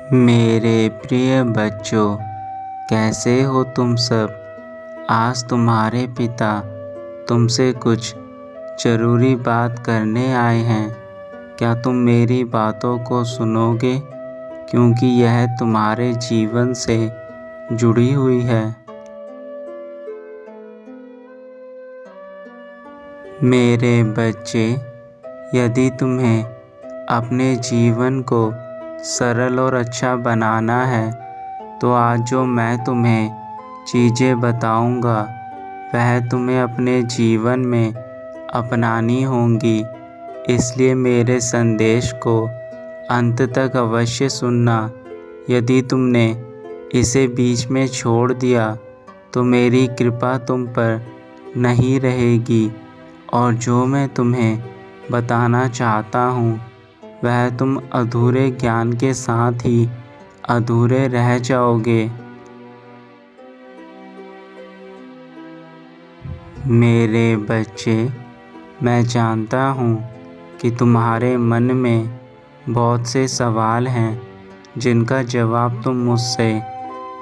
मेरे प्रिय बच्चों, कैसे हो तुम सब। आज तुम्हारे पिता तुमसे कुछ ज़रूरी बात करने आए हैं। क्या तुम मेरी बातों को सुनोगे, क्योंकि यह तुम्हारे जीवन से जुड़ी हुई है। मेरे बच्चे, यदि तुम्हें अपने जीवन को सरल और अच्छा बनाना है, तो आज जो मैं तुम्हें चीज़ें बताऊंगा, वह तुम्हें अपने जीवन में अपनानी होंगी। इसलिए मेरे संदेश को अंत तक अवश्य सुनना। यदि तुमने इसे बीच में छोड़ दिया, तो मेरी कृपा तुम पर नहीं रहेगी, और जो मैं तुम्हें बताना चाहता हूँ, वह तुम अधूरे ज्ञान के साथ ही अधूरे रह जाओगे। मेरे बच्चे, मैं जानता हूँ कि तुम्हारे मन में बहुत से सवाल हैं, जिनका जवाब तुम मुझसे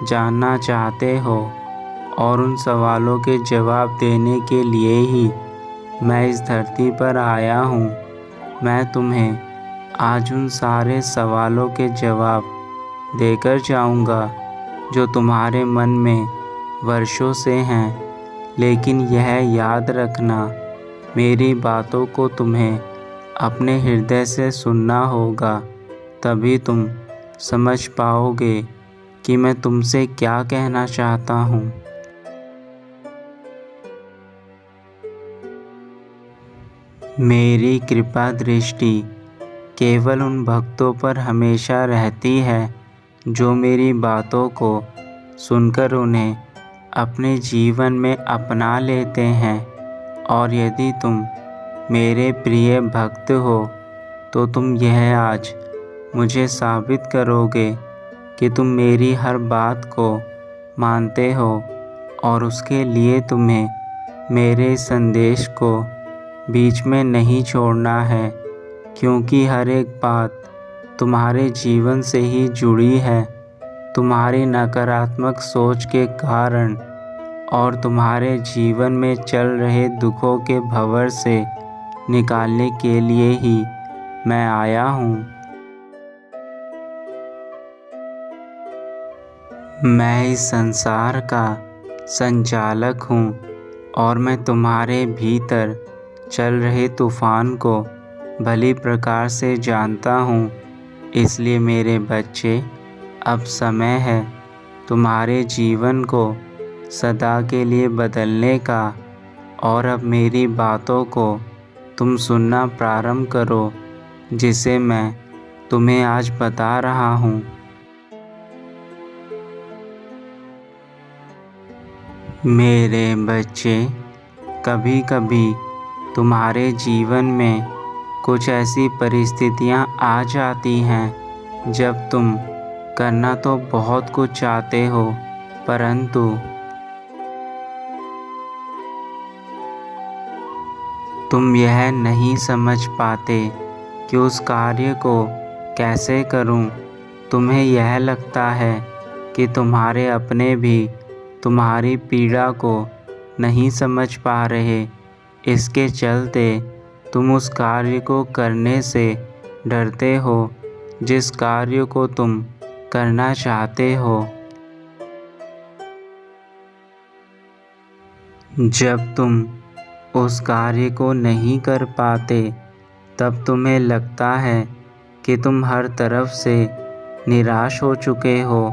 जानना चाहते हो, और उन सवालों के जवाब देने के लिए ही मैं इस धरती पर आया हूँ। मैं तुम्हें आज उन सारे सवालों के जवाब देकर जाऊंगा जो तुम्हारे मन में वर्षों से हैं। लेकिन यह याद रखना, मेरी बातों को तुम्हें अपने हृदय से सुनना होगा, तभी तुम समझ पाओगे कि मैं तुमसे क्या कहना चाहता हूँ। मेरी कृपा दृष्टि केवल उन भक्तों पर हमेशा रहती है जो मेरी बातों को सुनकर उन्हें अपने जीवन में अपना लेते हैं। और यदि तुम मेरे प्रिय भक्त हो, तो तुम यह आज मुझे साबित करोगे कि तुम मेरी हर बात को मानते हो, और उसके लिए तुम्हें मेरे संदेश को बीच में नहीं छोड़ना है, क्योंकि हर एक बात तुम्हारे जीवन से ही जुड़ी है। तुम्हारी नकारात्मक सोच के कारण और तुम्हारे जीवन में चल रहे दुखों के भंवर से निकालने के लिए ही मैं आया हूँ। मैं इस संसार का संचालक हूँ, और मैं तुम्हारे भीतर चल रहे तूफान को भली प्रकार से जानता हूँ। इसलिए मेरे बच्चे, अब समय है तुम्हारे जीवन को सदा के लिए बदलने का, और अब मेरी बातों को तुम सुनना प्रारंभ करो, जिसे मैं तुम्हें आज बता रहा हूँ। मेरे बच्चे, कभी कभी तुम्हारे जीवन में कुछ ऐसी परिस्थितियाँ आ जाती हैं जब तुम करना तो बहुत कुछ चाहते हो, परंतु तुम यह नहीं समझ पाते कि उस कार्य को कैसे करूं। तुम्हें यह लगता है कि तुम्हारे अपने भी तुम्हारी पीड़ा को नहीं समझ पा रहे। इसके चलते तुम उस कार्य को करने से डरते हो जिस कार्य को तुम करना चाहते हो। जब तुम उस कार्य को नहीं कर पाते, तब तुम्हें लगता है कि तुम हर तरफ से निराश हो चुके हो।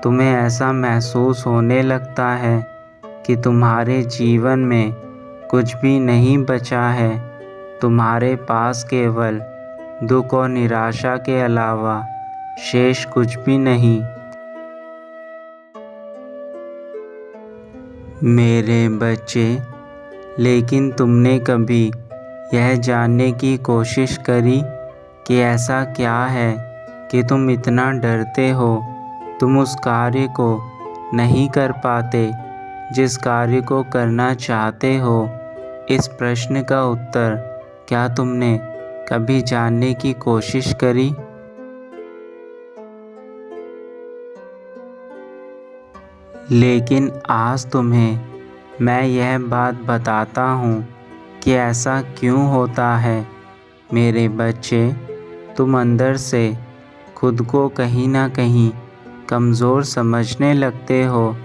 तुम्हें ऐसा महसूस होने लगता है कि तुम्हारे जीवन में कुछ भी नहीं बचा है। तुम्हारे पास केवल दुख और निराशा के अलावा शेष कुछ भी नहीं। मेरे बच्चे, लेकिन तुमने कभी यह जानने की कोशिश करी कि ऐसा क्या है कि तुम इतना डरते हो, तुम उस कार्य को नहीं कर पाते जिस कार्य को करना चाहते हो? इस प्रश्न का उत्तर क्या तुमने कभी जानने की कोशिश करी? लेकिन आज तुम्हें मैं यह बात बताता हूँ कि ऐसा क्यों होता है। मेरे बच्चे, तुम अंदर से खुद को कहीं ना कहीं कमज़ोर समझने लगते हो,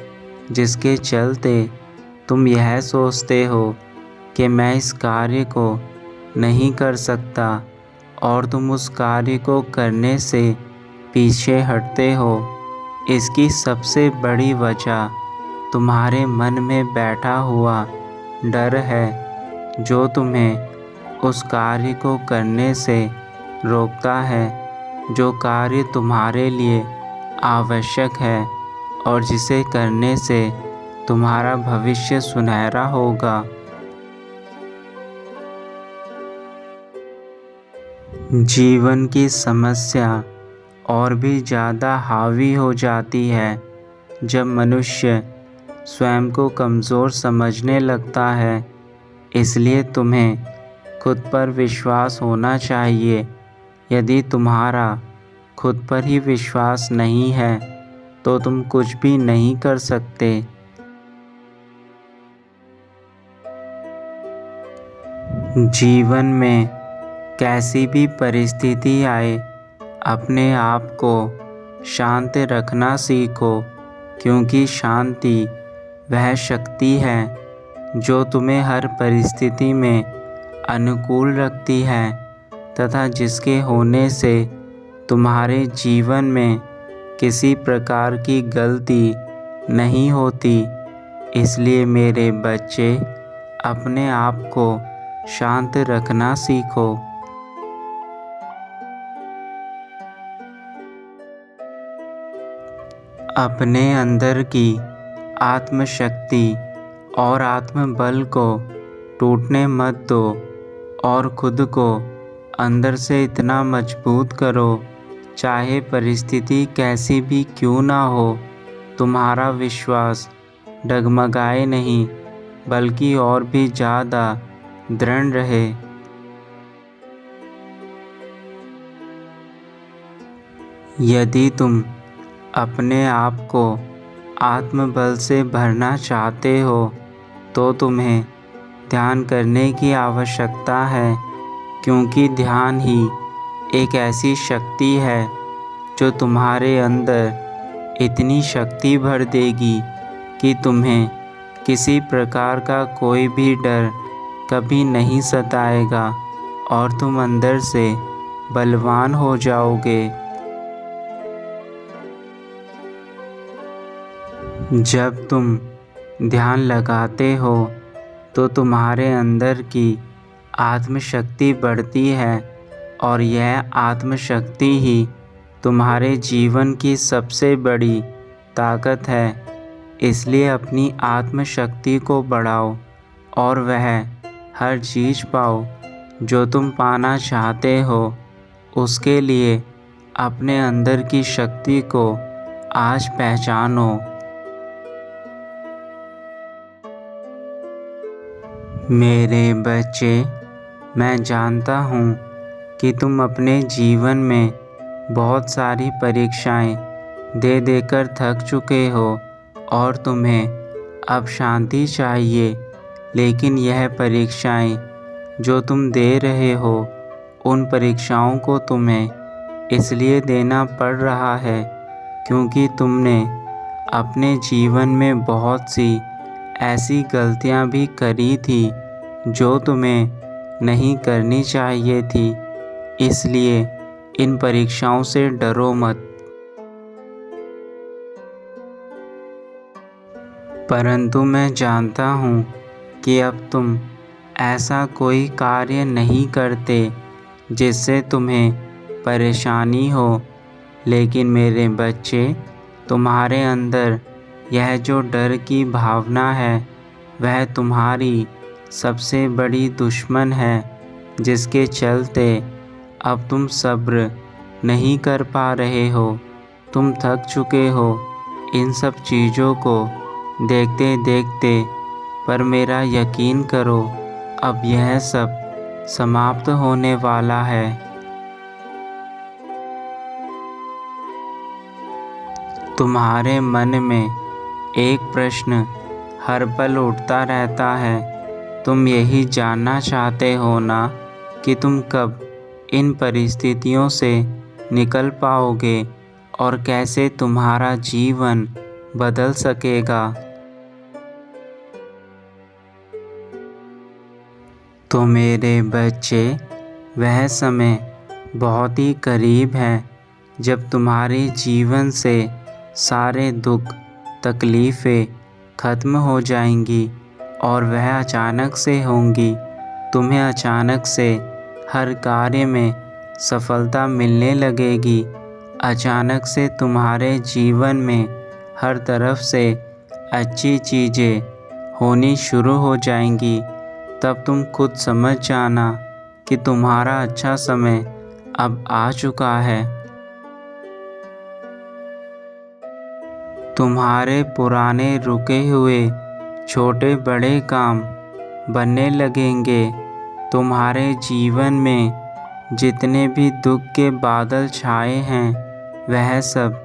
जिसके चलते तुम यह सोचते हो कि मैं इस कार्य को नहीं कर सकता, और तुम उस कार्य को करने से पीछे हटते हो। इसकी सबसे बड़ी वजह तुम्हारे मन में बैठा हुआ डर है, जो तुम्हें उस कार्य को करने से रोकता है, जो कार्य तुम्हारे लिए आवश्यक है और जिसे करने से तुम्हारा भविष्य सुनहरा होगा। जीवन की समस्या और भी ज़्यादा हावी हो जाती है जब मनुष्य स्वयं को कमज़ोर समझने लगता है। इसलिए तुम्हें खुद पर विश्वास होना चाहिए। यदि तुम्हारा खुद पर ही विश्वास नहीं है तो तुम कुछ भी नहीं कर सकते। जीवन में कैसी भी परिस्थिति आए, अपने आप को शांत रखना सीखो, क्योंकि शांति वह शक्ति है जो तुम्हें हर परिस्थिति में अनुकूल रखती है तथा जिसके होने से तुम्हारे जीवन में किसी प्रकार की गलती नहीं होती। इसलिए मेरे बच्चे, अपने आप को शांत रखना सीखो। अपने अंदर की आत्मशक्ति और आत्मबल को टूटने मत दो और खुद को अंदर से इतना मजबूत करो, चाहे परिस्थिति कैसी भी क्यों ना हो। तुम्हारा विश्वास डगमगाए नहीं, बल्कि और भी ज़्यादा दृढ़ रहे। यदि तुम अपने आप को आत्मबल से भरना चाहते हो तो तुम्हें ध्यान करने की आवश्यकता है, क्योंकि ध्यान ही एक ऐसी शक्ति है जो तुम्हारे अंदर इतनी शक्ति भर देगी कि तुम्हें किसी प्रकार का कोई भी डर कभी नहीं सताएगा और तुम अंदर से बलवान हो जाओगे। जब तुम ध्यान लगाते हो तो तुम्हारे अंदर की आत्मशक्ति बढ़ती है और यह आत्मशक्ति ही तुम्हारे जीवन की सबसे बड़ी ताकत है। इसलिए अपनी आत्मशक्ति को बढ़ाओ और वह हर चीज़ पाओ जो तुम पाना चाहते हो। उसके लिए अपने अंदर की शक्ति को आज पहचानो। मेरे बच्चे, मैं जानता हूँ कि तुम अपने जीवन में बहुत सारी परीक्षाएं दे देकर थक चुके हो और तुम्हें अब शांति चाहिए। लेकिन यह परीक्षाएं जो तुम दे रहे हो, उन परीक्षाओं को तुम्हें इसलिए देना पड़ रहा है क्योंकि तुमने अपने जीवन में बहुत सी ऐसी गलतियां भी करी थी जो तुम्हें नहीं करनी चाहिए थी। इसलिए इन परीक्षाओं से डरो मत। परंतु मैं जानता हूँ कि अब तुम ऐसा कोई कार्य नहीं करते जिससे तुम्हें परेशानी हो। लेकिन मेरे बच्चे, तुम्हारे अंदर यह जो डर की भावना है, वह तुम्हारी सबसे बड़ी दुश्मन है, जिसके चलते अब तुम सब्र नहीं कर पा रहे हो। तुम थक चुके हो इन सब चीज़ों को देखते देखते। पर मेरा यकीन करो, अब यह सब समाप्त होने वाला है। तुम्हारे मन में एक प्रश्न हर पल उठता रहता है। तुम यही जानना चाहते हो ना कि तुम कब इन परिस्थितियों से निकल पाओगे और कैसे तुम्हारा जीवन बदल सकेगा। तो मेरे बच्चे, वह समय बहुत ही करीब है जब तुम्हारे जीवन से सारे दुख तकलीफ़ें ख़त्म हो जाएंगी और वह अचानक से होंगी। तुम्हें अचानक से हर कार्य में सफलता मिलने लगेगी। अचानक से तुम्हारे जीवन में हर तरफ से अच्छी चीज़ें होनी शुरू हो जाएंगी। तब तुम खुद समझ जाना कि तुम्हारा अच्छा समय अब आ चुका है। तुम्हारे पुराने रुके हुए छोटे बड़े काम बनने लगेंगे। तुम्हारे जीवन में जितने भी दुख के बादल छाए हैं वह सब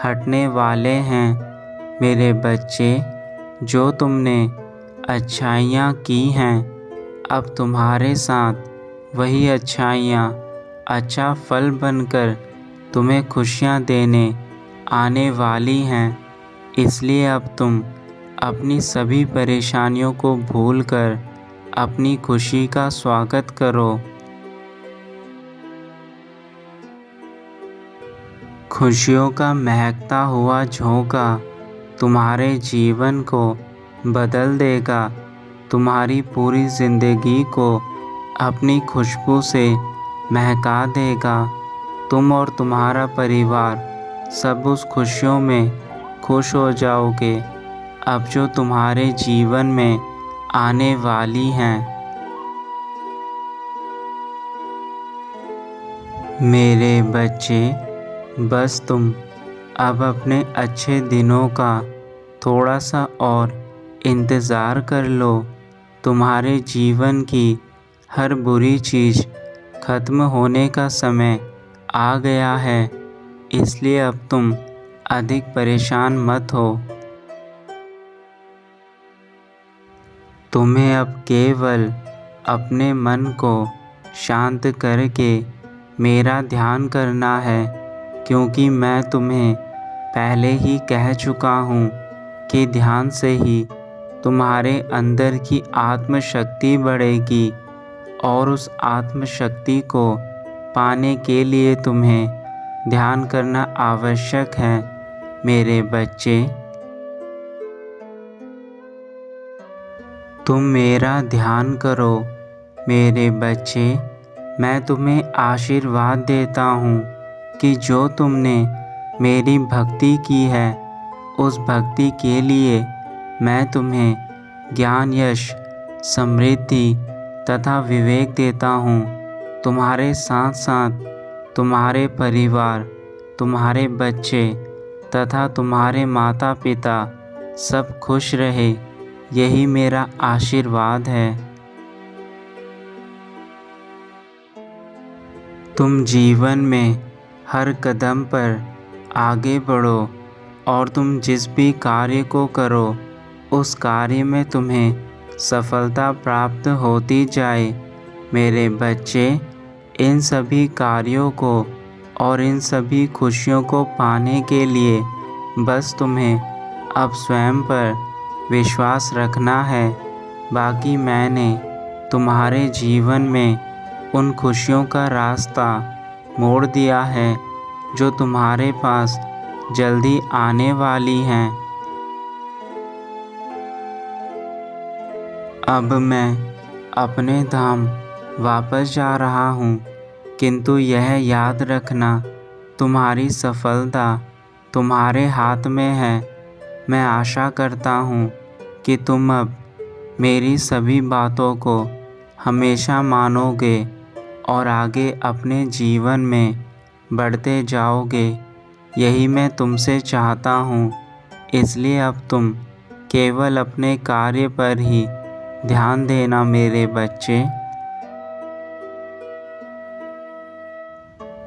हटने वाले हैं। मेरे बच्चे, जो तुमने अच्छाइयाँ की हैं, अब तुम्हारे साथ वही अच्छाइयाँ अच्छा फल बनकर तुम्हें खुशियाँ देने आने वाली हैं। इसलिए अब तुम अपनी सभी परेशानियों को भूलकर अपनी खुशी का स्वागत करो। खुशियों का महकता हुआ झोंका तुम्हारे जीवन को बदल देगा। तुम्हारी पूरी ज़िंदगी को अपनी खुशबू से महका देगा। तुम और तुम्हारा परिवार सब उस खुशियों में खुश हो जाओगे अब जो तुम्हारे जीवन में आने वाली हैं। मेरे बच्चे, बस तुम अब अपने अच्छे दिनों का थोड़ा सा और इंतज़ार कर लो। तुम्हारे जीवन की हर बुरी चीज़ ख़त्म होने का समय आ गया है। इसलिए अब तुम अधिक परेशान मत हो। तुम्हें अब केवल अपने मन को शांत करके मेरा ध्यान करना है, क्योंकि मैं तुम्हें पहले ही कह चुका हूँ कि ध्यान से ही तुम्हारे अंदर की आत्मशक्ति बढ़ेगी और उस आत्मशक्ति को पाने के लिए तुम्हें ध्यान करना आवश्यक है। मेरे बच्चे, तुम मेरा ध्यान करो। मेरे बच्चे, मैं तुम्हें आशीर्वाद देता हूँ कि जो तुमने मेरी भक्ति की है उस भक्ति के लिए मैं तुम्हें ज्ञान, यश, समृद्धि तथा विवेक देता हूँ। तुम्हारे साथ साथ तुम्हारे परिवार, तुम्हारे बच्चे तथा तुम्हारे माता पिता सब खुश रहे, यही मेरा आशीर्वाद है। तुम जीवन में हर कदम पर आगे बढ़ो और तुम जिस भी कार्य को करो उस कार्य में तुम्हें सफलता प्राप्त होती जाए। मेरे बच्चे, इन सभी कार्यों को और इन सभी खुशियों को पाने के लिए बस तुम्हें अब स्वयं पर विश्वास रखना है। बाकी मैंने तुम्हारे जीवन में उन खुशियों का रास्ता मोड़ दिया है जो तुम्हारे पास जल्दी आने वाली हैं। अब मैं अपने धाम वापस जा रहा हूँ, किंतु यह याद रखना, तुम्हारी सफलता तुम्हारे हाथ में है। मैं आशा करता हूँ कि तुम अब मेरी सभी बातों को हमेशा मानोगे और आगे अपने जीवन में बढ़ते जाओगे। यही मैं तुमसे चाहता हूँ। इसलिए अब तुम केवल अपने कार्य पर ही ध्यान देना। मेरे बच्चे,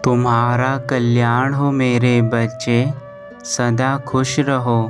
तुम्हारा कल्याण हो। मेरे बच्चे, सदा खुश रहो।